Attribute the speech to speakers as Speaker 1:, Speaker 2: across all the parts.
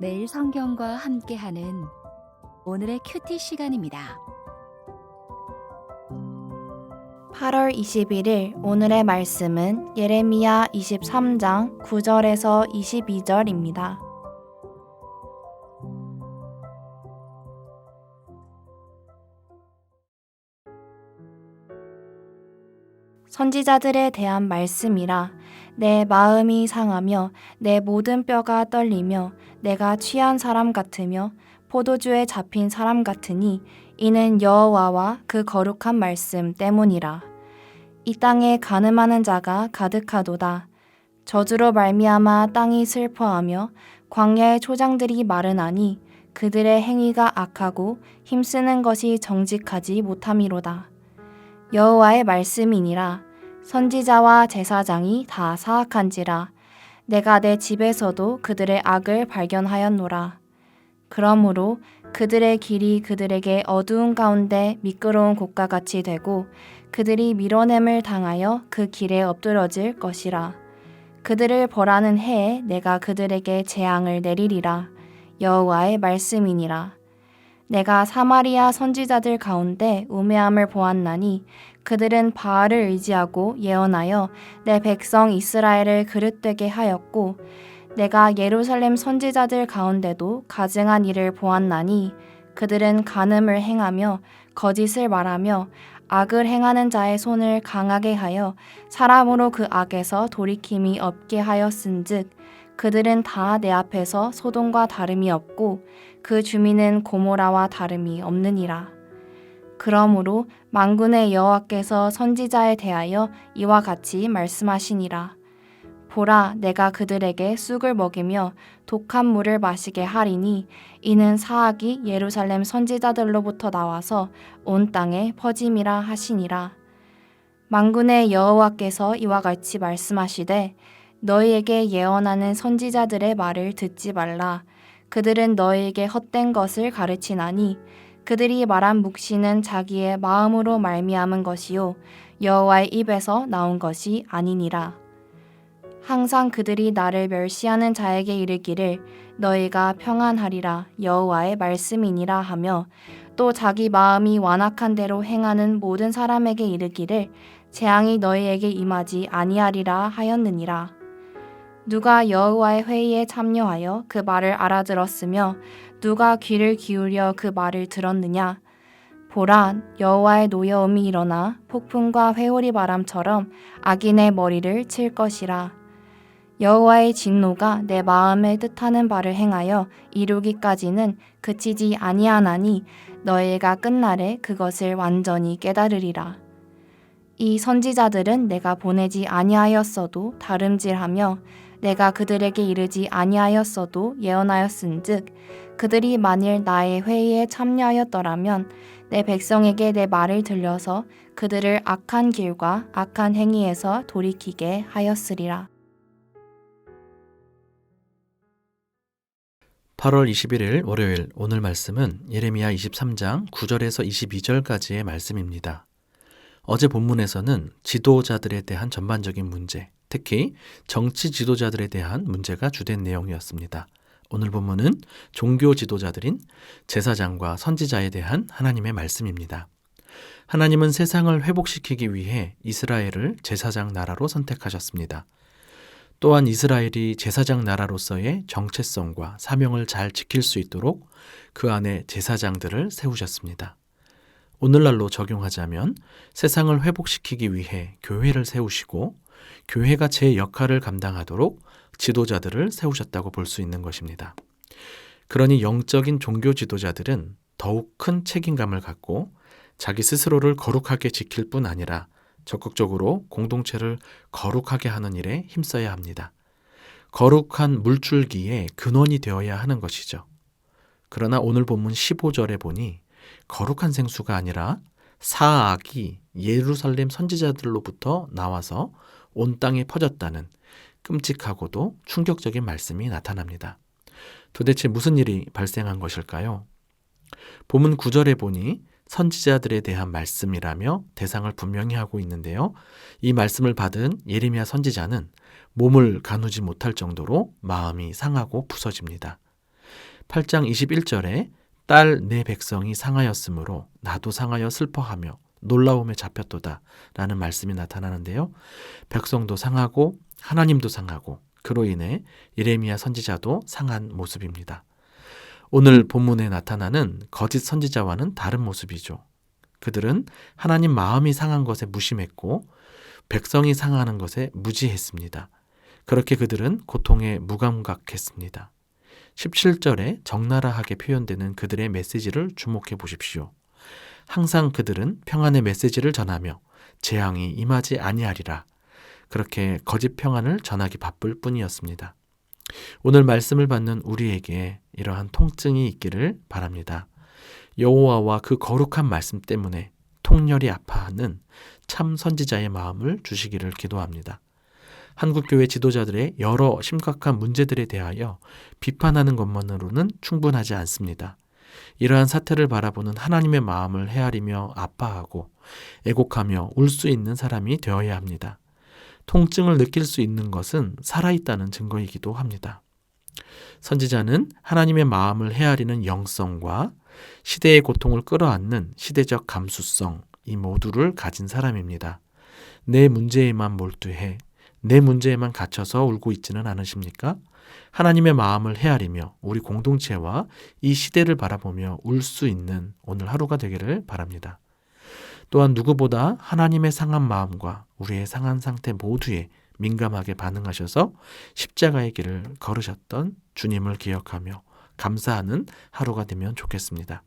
Speaker 1: 매일 성경과 함께하는 오늘의 큐티 시간입니다.
Speaker 2: 8월 21일 오늘의 말씀은 예레미야 23장 9절에서 22절입니다. 선지자들에 대한 말씀이라. 내 마음이 상하며 내 모든 뼈가 떨리며 내가 취한 사람 같으며 포도주에 잡힌 사람 같으니 이는 여호와와 그 거룩한 말씀 때문이라. 이 땅에 간음하는 자가 가득하도다. 저주로 말미암아 땅이 슬퍼하며 광야의 초장들이 마르나니 그들의 행위가 악하고 힘쓰는 것이 정직하지 못함이로다. 여호와의 말씀이니라. 선지자와 제사장이 다 사악한지라. 내가 내 집에서도 그들의 악을 발견하였노라. 그러므로 그들의 길이 그들에게 어두운 가운데 미끄러운 곳과 같이 되고 그들이 밀어냄을 당하여 그 길에 엎드러질 것이라. 그들을 벌하는 해에 내가 그들에게 재앙을 내리리라. 여호와의 말씀이니라. 내가 사마리아 선지자들 가운데 우매함을 보았나니 그들은 바알을 의지하고 예언하여 내 백성 이스라엘을 그릇되게 하였고 내가 예루살렘 선지자들 가운데도 가증한 일을 보았나니 그들은 간음을 행하며 거짓을 말하며 악을 행하는 자의 손을 강하게 하여 사람으로 그 악에서 돌이킴이 없게 하였은즉 그들은 다 내 앞에서 소돔과 다름이 없고 그 주민은 고모라와 다름이 없느니라. 그러므로 만군의 여호와께서 선지자에 대하여 이와 같이 말씀하시니라. 보라, 내가 그들에게 쑥을 먹이며 독한 물을 마시게 하리니 이는 사악이 예루살렘 선지자들로부터 나와서 온 땅에 퍼짐이라 하시니라. 만군의 여호와께서 이와 같이 말씀하시되 너희에게 예언하는 선지자들의 말을 듣지 말라. 그들은 너희에게 헛된 것을 가르치나니 그들이 말한 묵시는 자기의 마음으로 말미암은 것이요 여호와의 입에서 나온 것이 아니니라. 항상 그들이 나를 멸시하는 자에게 이르기를 너희가 평안하리라 여호와의 말씀이니라 하며 또 자기 마음이 완악한 대로 행하는 모든 사람에게 이르기를 재앙이 너희에게 임하지 아니하리라 하였느니라. 누가 여호와의 회의에 참여하여 그 말을 알아들었으며 누가 귀를 기울여 그 말을 들었느냐. 보라, 여호와의 노여움이 일어나 폭풍과 회오리 바람처럼 악인의 머리를 칠 것이라. 여호와의 진노가 내 마음에 뜻하는 바를 행하여 이루기까지는 그치지 아니하나니 너희가 끝날에 그것을 완전히 깨달으리라. 이 선지자들은 내가 보내지 아니하였어도 다름질하며 내가 그들에게 이르지 아니하였어도 예언하였은즉 그들이 만일 나의 회의에 참여하였더라면 내 백성에게 내 말을 들려서 그들을 악한 길과 악한 행위에서 돌이키게 하였으리라.
Speaker 3: 8월 21일 월요일 오늘 말씀은 예레미야 23장 9절에서 22절까지의 말씀입니다. 어제 본문에서는 지도자들에 대한 전반적인 문제, 특히 정치 지도자들에 대한 문제가 주된 내용이었습니다. 오늘 본문은 종교 지도자들인 제사장과 선지자에 대한 하나님의 말씀입니다. 하나님은 세상을 회복시키기 위해 이스라엘을 제사장 나라로 선택하셨습니다. 또한 이스라엘이 제사장 나라로서의 정체성과 사명을 잘 지킬 수 있도록 그 안에 제사장들을 세우셨습니다. 오늘날로 적용하자면 세상을 회복시키기 위해 교회를 세우시고 교회가 제 역할을 감당하도록 지도자들을 세우셨다고 볼 수 있는 것입니다. 그러니 영적인 종교 지도자들은 더욱 큰 책임감을 갖고 자기 스스로를 거룩하게 지킬 뿐 아니라 적극적으로 공동체를 거룩하게 하는 일에 힘써야 합니다. 거룩한 물줄기의 근원이 되어야 하는 것이죠. 그러나 오늘 본문 15절에 보니 거룩한 생수가 아니라 사악이 예루살렘 선지자들로부터 나와서 온 땅에 퍼졌다는 끔찍하고도 충격적인 말씀이 나타납니다. 도대체 무슨 일이 발생한 것일까요? 본문 9절에 보니 선지자들에 대한 말씀이라며 대상을 분명히 하고 있는데요. 이 말씀을 받은 예레미야 선지자는 몸을 가누지 못할 정도로 마음이 상하고 부서집니다. 8장 21절에 딸 내 백성이 상하였으므로 나도 상하여 슬퍼하며 놀라움에 잡혔도다 라는 말씀이 나타나는데요. 백성도 상하고 하나님도 상하고 그로 인해 예레미야 선지자도 상한 모습입니다. 오늘 본문에 나타나는 거짓 선지자와는 다른 모습이죠. 그들은 하나님 마음이 상한 것에 무심했고 백성이 상하는 것에 무지했습니다. 그렇게 그들은 고통에 무감각했습니다. 17절에 적나라하게 표현되는 그들의 메시지를 주목해 보십시오. 항상 그들은 평안의 메시지를 전하며 재앙이 임하지 아니하리라. 그렇게 거짓 평안을 전하기 바쁠 뿐이었습니다. 오늘 말씀을 받는 우리에게 이러한 통증이 있기를 바랍니다. 여호와와 그 거룩한 말씀 때문에 통렬히 아파하는 참 선지자의 마음을 주시기를 기도합니다. 한국교회 지도자들의 여러 심각한 문제들에 대하여 비판하는 것만으로는 충분하지 않습니다. 이러한 사태를 바라보는 하나님의 마음을 헤아리며 아파하고 애곡하며 울 수 있는 사람이 되어야 합니다. 통증을 느낄 수 있는 것은 살아있다는 증거이기도 합니다. 선지자는 하나님의 마음을 헤아리는 영성과 시대의 고통을 끌어안는 시대적 감수성, 이 모두를 가진 사람입니다. 내 문제에만 몰두해 내 문제에만 갇혀서 울고 있지는 않으십니까? 하나님의 마음을 헤아리며 우리 공동체와 이 시대를 바라보며 울 수 있는 오늘 하루가 되기를 바랍니다. 또한 누구보다 하나님의 상한 마음과 우리의 상한 상태 모두에 민감하게 반응하셔서 십자가의 길을 걸으셨던 주님을 기억하며 감사하는 하루가 되면 좋겠습니다.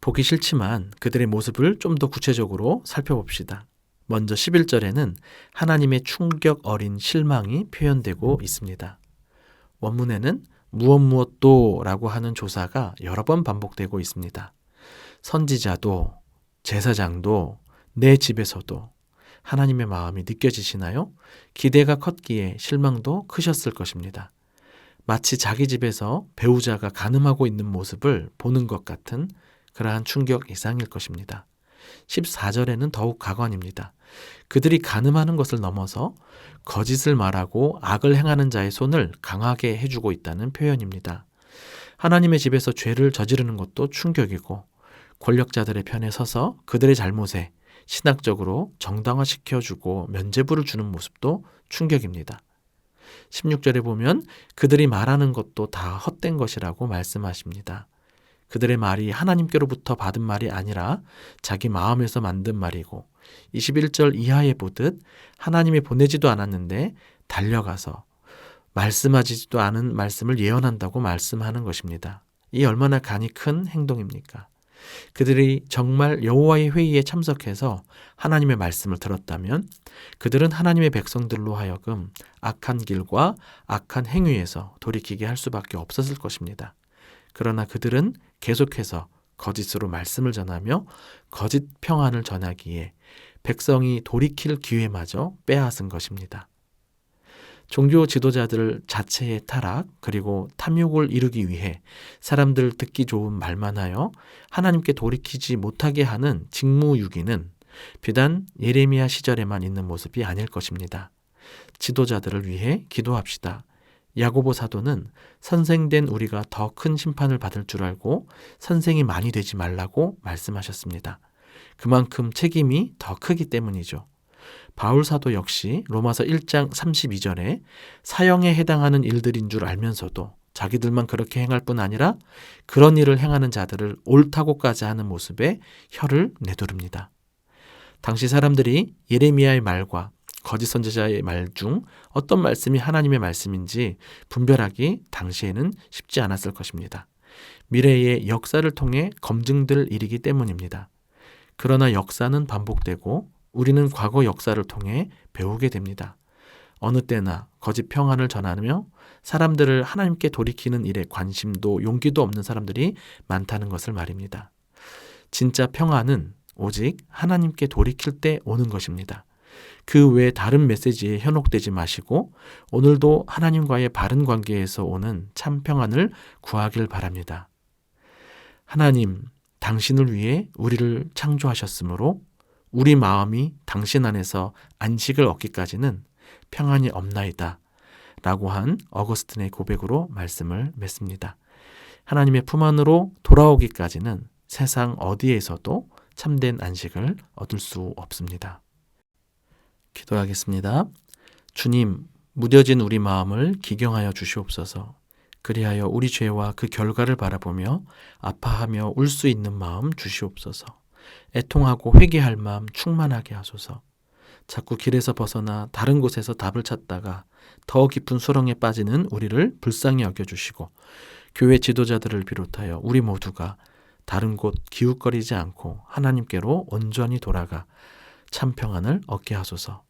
Speaker 3: 보기 싫지만 그들의 모습을 좀 더 구체적으로 살펴봅시다. 먼저 11절에는 하나님의 충격 어린 실망이 표현되고 있습니다. 원문에는 무엇 라고 하는 조사가 여러 번 반복되고 있습니다. 선지자도 제사장도 내 집에서도 하나님의 마음이 느껴지시나요? 기대가 컸기에 실망도 크셨을 것입니다. 마치 자기 집에서 배우자가 간음하고 있는 모습을 보는 것 같은 그러한 충격 이상일 것입니다. 14절에는 더욱 가관입니다. 그들이 간음하는 것을 넘어서 거짓을 말하고 악을 행하는 자의 손을 강하게 해주고 있다는 표현입니다. 하나님의 집에서 죄를 저지르는 것도 충격이고 권력자들의 편에 서서 그들의 잘못에 신학적으로 정당화시켜주고 면죄부를 주는 모습도 충격입니다. 16절에 보면 그들이 말하는 것도 다 헛된 것이라고 말씀하십니다. 그들의 말이 하나님께로부터 받은 말이 아니라 자기 마음에서 만든 말이고 21절 이하에 보듯 하나님이 보내지도 않았는데 달려가서 말씀하지도 않은 말씀을 예언한다고 말씀하는 것입니다. 이 얼마나 간이 큰 행동입니까? 그들이 정말 여호와의 회의에 참석해서 하나님의 말씀을 들었다면 그들은 하나님의 백성들로 하여금 악한 길과 악한 행위에서 돌이키게 할 수밖에 없었을 것입니다. 그러나 그들은 계속해서 거짓으로 말씀을 전하며 거짓 평안을 전하기에 백성이 돌이킬 기회마저 빼앗은 것입니다. 종교 지도자들 자체의 타락 그리고 탐욕을 이루기 위해 사람들 듣기 좋은 말만 하여 하나님께 돌이키지 못하게 하는 직무유기는 비단 예레미야 시절에만 있는 모습이 아닐 것입니다. 지도자들을 위해 기도합시다. 야고보 사도는 선생된 우리가 더 큰 심판을 받을 줄 알고 선생이 많이 되지 말라고 말씀하셨습니다. 그만큼 책임이 더 크기 때문이죠. 바울 사도 역시 로마서 1장 32절에 사형에 해당하는 일들인 줄 알면서도 자기들만 그렇게 행할 뿐 아니라 그런 일을 행하는 자들을 옳다고까지 하는 모습에 혀를 내두릅니다. 당시 사람들이 예레미야의 말과 거짓 선지자의 말 중 어떤 말씀이 하나님의 말씀인지 분별하기 당시에는 쉽지 않았을 것입니다. 미래의 역사를 통해 검증될 일이기 때문입니다. 그러나 역사는 반복되고 우리는 과거 역사를 통해 배우게 됩니다. 어느 때나 거짓 평안을 전하며 사람들을 하나님께 돌이키는 일에 관심도 용기도 없는 사람들이 많다는 것을 말입니다. 진짜 평안은 오직 하나님께 돌이킬 때 오는 것입니다. 그 외에 다른 메시지에 현혹되지 마시고 오늘도 하나님과의 바른 관계에서 오는 참 평안을 구하길 바랍니다. 하나님, 당신을 위해 우리를 창조하셨으므로 우리 마음이 당신 안에서 안식을 얻기까지는 평안이 없나이다. 라고 한 어거스틴의 고백으로 말씀을 맺습니다. 하나님의 품 안으로 돌아오기까지는 세상 어디에서도 참된 안식을 얻을 수 없습니다. 기도하겠습니다. 주님, 무뎌진 우리 마음을 기경하여 주시옵소서. 그리하여 우리 죄와 그 결과를 바라보며 아파하며 울 수 있는 마음 주시옵소서. 애통하고 회개할 마음 충만하게 하소서. 자꾸 길에서 벗어나 다른 곳에서 답을 찾다가 더 깊은 수렁에 빠지는 우리를 불쌍히 여겨주시고 교회 지도자들을 비롯하여 우리 모두가 다른 곳 기웃거리지 않고 하나님께로 온전히 돌아가 참 평안을 얻게 하소서.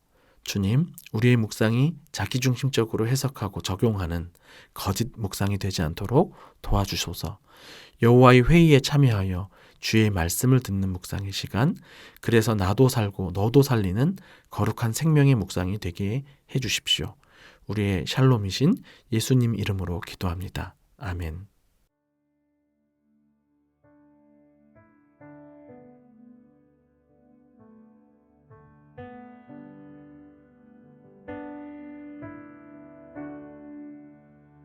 Speaker 3: 주님, 우리의 묵상이 자기중심적으로 해석하고 적용하는 거짓 묵상이 되지 않도록 도와주소서. 여호와의 회의에 참여하여 주의 말씀을 듣는 묵상의 시간, 그래서 나도 살고 너도 살리는 거룩한 생명의 묵상이 되게 해주십시오. 우리의 샬롬이신 예수님 이름으로 기도합니다. 아멘.